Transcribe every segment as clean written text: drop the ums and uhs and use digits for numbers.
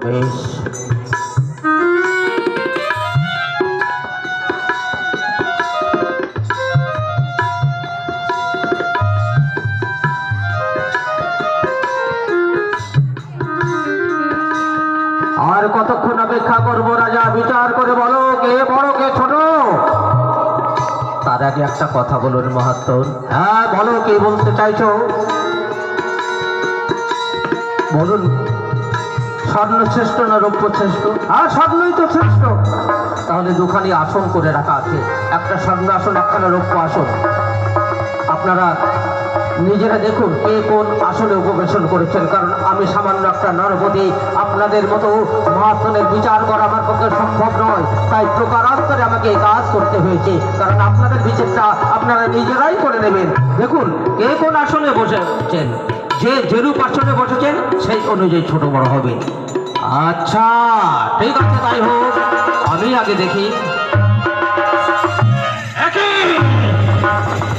বেশ, আর কতক্ষণ অপেক্ষা করবো রাজা? বিচার করে বলো কে বড় কে ছোট। তার আগে একটা কথা বলুন মহাত্মন। হ্যাঁ বলো, কি বলতে চাইছো বলুন। স্বর্ণ শ্রেষ্ঠ না রৌপ্য শ্রেষ্ঠ? আর স্বর্ণই তো শ্রেষ্ঠ। তাহলে দুখানি আসন করে রাখা আছে, একটা স্বর্ণ আসন, একখানা রৌপ্য আসন। আপনারা নিজেরা দেখুন কে কোন আসনে উপবেশন করেছেন, কারণ আমি সামান্য একটা নরপতি, আপনাদের মতো মহাত্মনের বিচার করা আমার পক্ষে সম্ভব নয়। তাই প্রকারান্তরে আমাকে এই কাজ করতে হয়েছে, কারণ আপনাদের বিচারটা আপনারা নিজেরাই করে নেবেন। দেখুন কে কোন আসনে বসেছেন, যে যেরূপ আসনে বসেছেন সেই অনুযায়ী ছোট বড় হবে। আচ্ছা ঠিক আছে, তাই হোক। আমি আগে দেখি।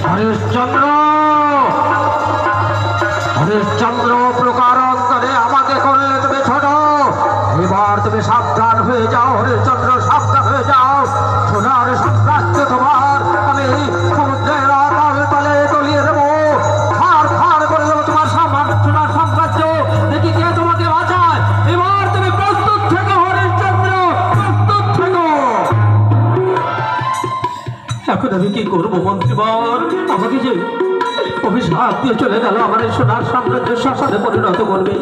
হরিশ্চন্দ্র, হরিশ্চন্দ্র প্রকারান্তরে আমাকে করলে তুমি ছোট, এবার তুমি সাবধান হয়ে যাও। হরিশ্চন্দ্র সাবধান হয়ে যাও। সোনার সাম্রাজ্য তোমার আমি সমুদ্রের আকাল তলে তলিয়ে দেবো, ফার ফার করে দেবো তোমার সোনার সাম্রাজ্য। দেখি কে তোমাকে বাঁচায়। এবার তুমি প্রস্তুত থেকো হরিশ্চন্দ্র, প্রস্তুত থেকো। এখন আমি কি করবো মন্ত্রীবর? আমাকে যে অভিশাপ দিয়ে চলে গেল, আমার এই সোনার সাম্রাজ্যের শাসনে পরিণত করবে।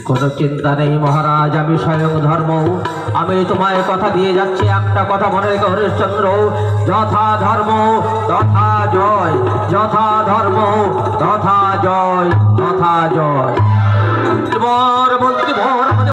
কোনো চিন্তা নেই মহারাজ, আমি স্বয়ং ধর্ম। আমি তোমায় কথা দিয়ে যাচ্ছি, একটা কথা মনে রেখো হরিশ্চন্দ্র, যথা ধর্ম তথা জয়, যথা ধর্ম তথা জয়, তথা জয়।